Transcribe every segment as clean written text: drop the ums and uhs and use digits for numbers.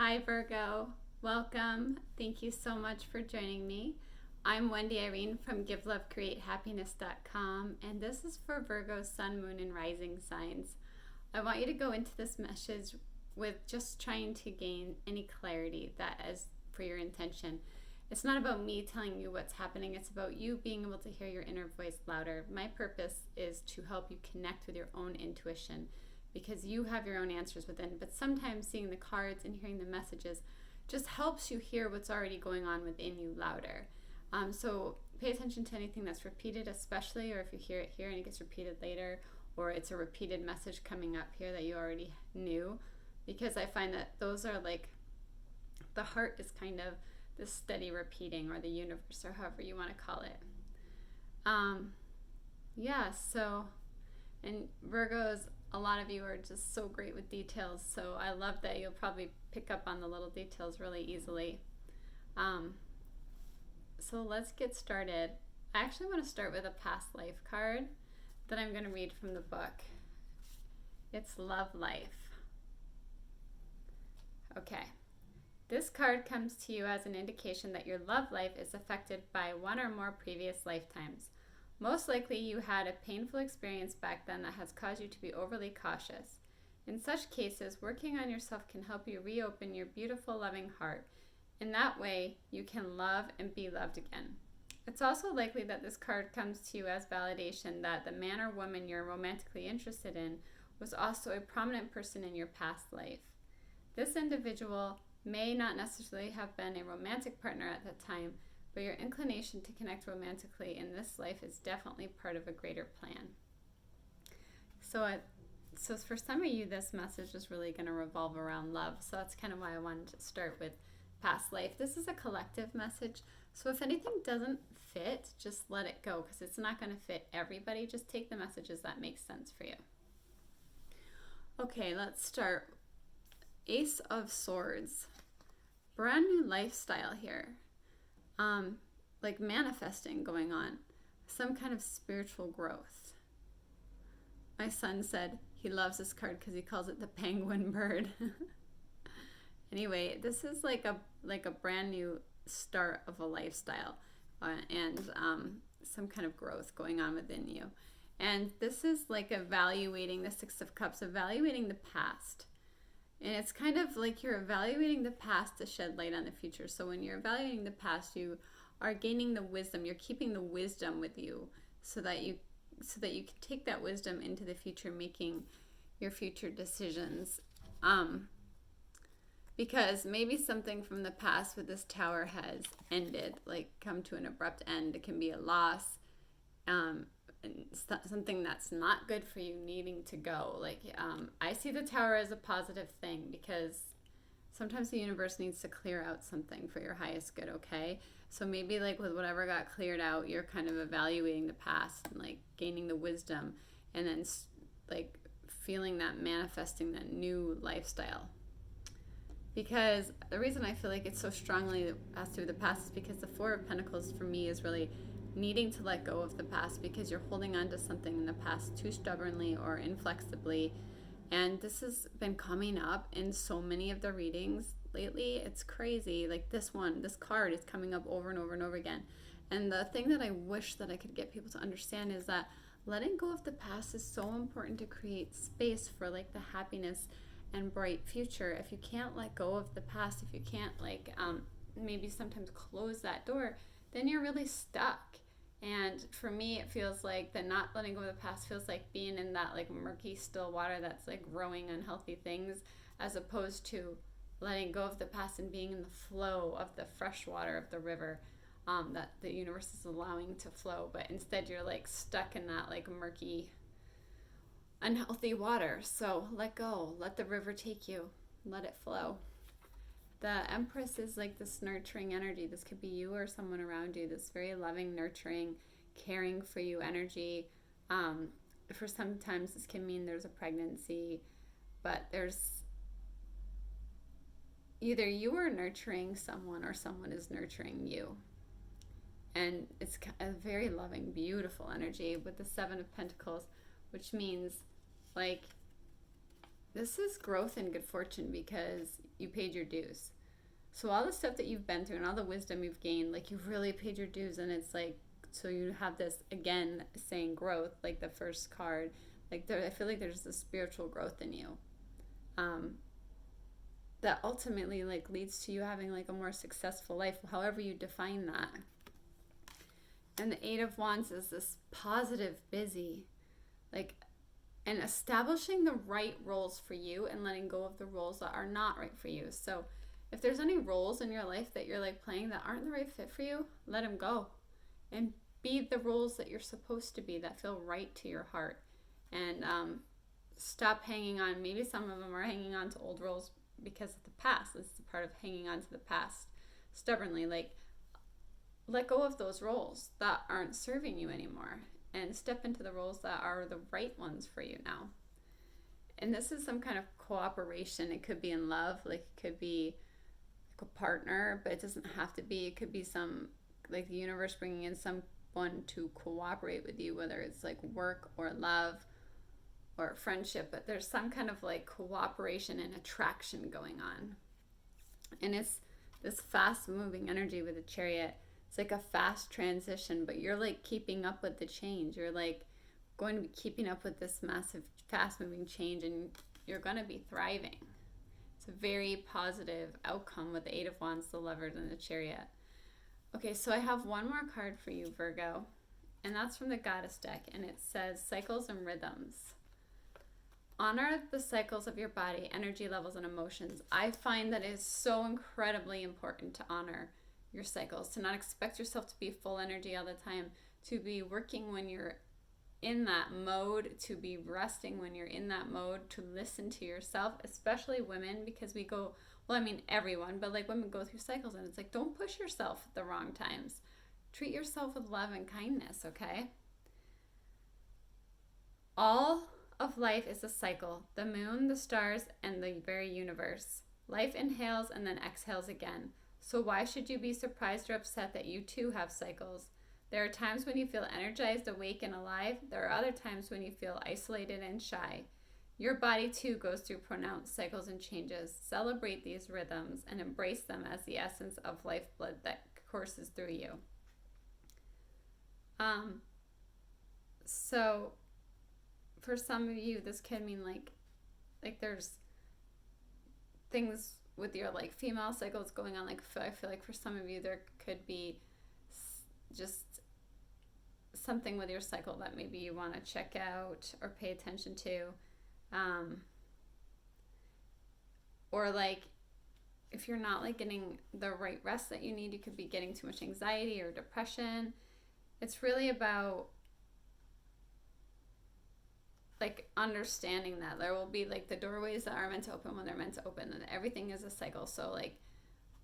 Hi Virgo, welcome. Thank you so much for joining me. I'm Wendy Irene from GiveLoveCreateHappiness.com, and this is for Virgo, Sun, Moon, and Rising signs. I want you to go into this message with just trying to gain any clarity that is for your intention. It's not about me telling you what's happening, it's about you being able to hear your inner voice louder. My purpose is to help you connect with your own intuition, because you have your own answers within, but sometimes seeing the cards and hearing the messages just helps you hear what's already going on within you louder. So pay attention to anything that's repeated, especially, or if you hear it here and it gets repeated later, or it's a repeated message coming up here that you already knew, because I find that those are like, the heart is kind of this steady repeating, or the universe, or however you want to call it. And Virgos, a lot of you are just so great with details, so I love that you'll probably pick up on the little details really easily. So let's get started. I actually want to start with a past life card that I'm going to read from the book. It's Love Life. Okay. This card comes to you as an indication that your love life is affected by one or more previous lifetimes. Most likely you had a painful experience back then that has caused you to be overly cautious. In such cases, working on yourself can help you reopen your beautiful, loving heart. In that way, you can love and be loved again. It's also likely that this card comes to you as validation that the man or woman you're romantically interested in was also a prominent person in your past life. This individual may not necessarily have been a romantic partner at that time, but your inclination to connect romantically in this life is definitely part of a greater plan. So for some of you, this message is really going to revolve around love. So that's kind of why I wanted to start with past life. This is a collective message. So if anything doesn't fit, just let it go, because it's not going to fit everybody. Just take the messages that make sense for you. Okay, let's start. Ace of Swords. Brand new lifestyle here. Like manifesting going on. Some kind of spiritual growth. My son said he loves this card because he calls it the penguin bird. Anyway, this is like a brand new start of a lifestyle, and some kind of growth going on within you. And this is like evaluating, the Six of Cups, evaluating the past. And it's kind of like you're evaluating the past to shed light on the future. So when you're evaluating the past, you are gaining the wisdom. You're keeping the wisdom with you so that you can take that wisdom into the future, making your future decisions. Because maybe something from the past with this Tower has ended, like come to an abrupt end. It can be a loss, something that's not good for you needing to go. I see the Tower as a positive thing, because sometimes the universe needs to clear out something for your highest good, okay? So maybe like with whatever got cleared out, you're kind of evaluating the past and like gaining the wisdom, and then like feeling that, manifesting that new lifestyle. Because the reason I feel like it's so strongly passed through the past is because the Four of Pentacles for me is really needing to let go of the past, because you're holding on to something in the past too stubbornly or inflexibly. And this has been coming up in so many of the readings lately. It's crazy. Like this card is coming up over and over and over again. And the thing that I wish that I could get people to understand is that letting go of the past is so important to create space for like the happiness and bright future. If you can't let go of the past, if you can't maybe sometimes close that door, then you're really stuck. And for me, it feels like that not letting go of the past feels like being in that like murky still water that's like growing unhealthy things, as opposed to letting go of the past and being in the flow of the fresh water of the river that the universe is allowing to flow. But instead you're like stuck in that like murky, unhealthy water. So let go, let the river take you, let it flow. The Empress is like this nurturing energy. This could be you or someone around you, this very loving, nurturing, caring for you energy. For sometimes this can mean there's a pregnancy, but there's either you are nurturing someone or someone is nurturing you. And it's a very loving, beautiful energy with the Seven of Pentacles, which means like this is growth and good fortune because you paid your dues. So all the stuff that you've been through and all the wisdom you've gained, like you've really paid your dues, and it's like, so you have this again saying growth, like the first card, like I feel like there's this spiritual growth in you, that ultimately like leads to you having like a more successful life, however you define that. And the Eight of Wands is this positive, busy, like, and establishing the right roles for you and letting go of the roles that are not right for you. So if there's any roles in your life that you're like playing that aren't the right fit for you, let them go and be the roles that you're supposed to be, that feel right to your heart. And stop hanging on. Maybe some of them are hanging on to old roles because of the past. This is part of hanging on to the past stubbornly. Like, let go of those roles that aren't serving you anymore and step into the roles that are the right ones for you now. And this is some kind of cooperation. It could be in love, like it could be like a partner, but it doesn't have to be. It could be some, like the universe bringing in someone to cooperate with you, whether it's like work or love or friendship, but there's some kind of like cooperation and attraction going on. And it's this fast moving energy with the Chariot. It's like a fast transition, but you're like keeping up with the change. You're like going to be keeping up with this massive, fast moving change, and you're going to be thriving. It's a very positive outcome with the Eight of Wands, the Lovers, and the Chariot. Okay, so I have one more card for you, Virgo, and that's from the Goddess deck, and it says Cycles and Rhythms. Honor the cycles of your body, energy levels, and emotions. I find that it is so incredibly important to honor your cycles, to not expect yourself to be full energy all the time, to be working when you're in that mode, to be resting when you're in that mode, to listen to yourself, especially women, because we go, well, I mean everyone, but like women go through cycles, and it's like, don't push yourself at the wrong times. Treat yourself with love and kindness, okay? All of life is a cycle. The moon, the stars, and the very universe. Life inhales and then exhales again. So why should you be surprised or upset that you too have cycles? There are times when you feel energized, awake, and alive. There are other times when you feel isolated and shy. Your body too goes through pronounced cycles and changes. Celebrate these rhythms and embrace them as the essence of lifeblood that courses through you. So for some of you, this can mean like there's things with your like female cycles going on. Like I feel like for some of you there could be just something with your cycle that maybe you want to check out or pay attention to, or like if you're not like getting the right rest that you need, you could be getting too much anxiety or depression. It's really about like understanding that there will be like the doorways that are meant to open when they're meant to open, and everything is a cycle. So like,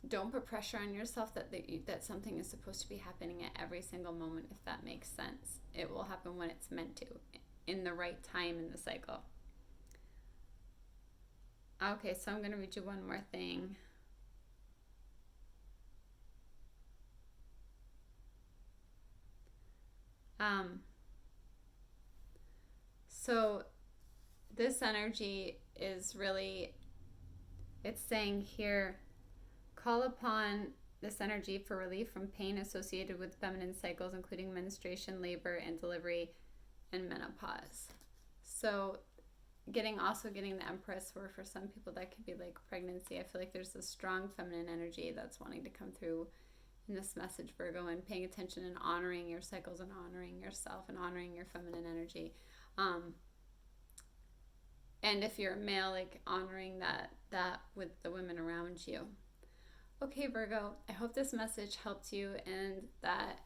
don't put pressure on yourself that something is supposed to be happening at every single moment. If that makes sense, it will happen when it's meant to, in the right time in the cycle. Okay, so I'm going to read you one more thing. So this energy is really, it's saying here, call upon this energy for relief from pain associated with feminine cycles, including menstruation, labor, and delivery, and menopause. So getting the Empress, or for some people that could be like pregnancy. I feel like there's a strong feminine energy that's wanting to come through in this message, Virgo, and paying attention and honoring your cycles and honoring yourself and honoring your feminine energy. And if you're a male, like honoring that with the women around you. Okay, Virgo, I hope this message helped you and that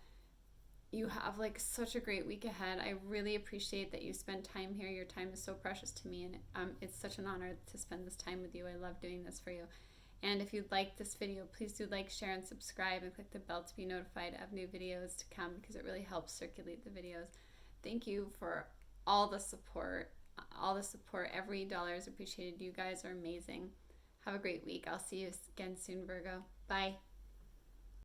you have like such a great week ahead. I really appreciate that you spend time here. Your time is so precious to me, and it's such an honor to spend this time with you. I love doing this for you. And if you like this video, please do like, share, and subscribe, and click the bell to be notified of new videos to come, because it really helps circulate the videos. Thank you for all the support. Every dollar is appreciated. You guys are amazing. Have a great week. I'll see you again soon, Virgo. Bye.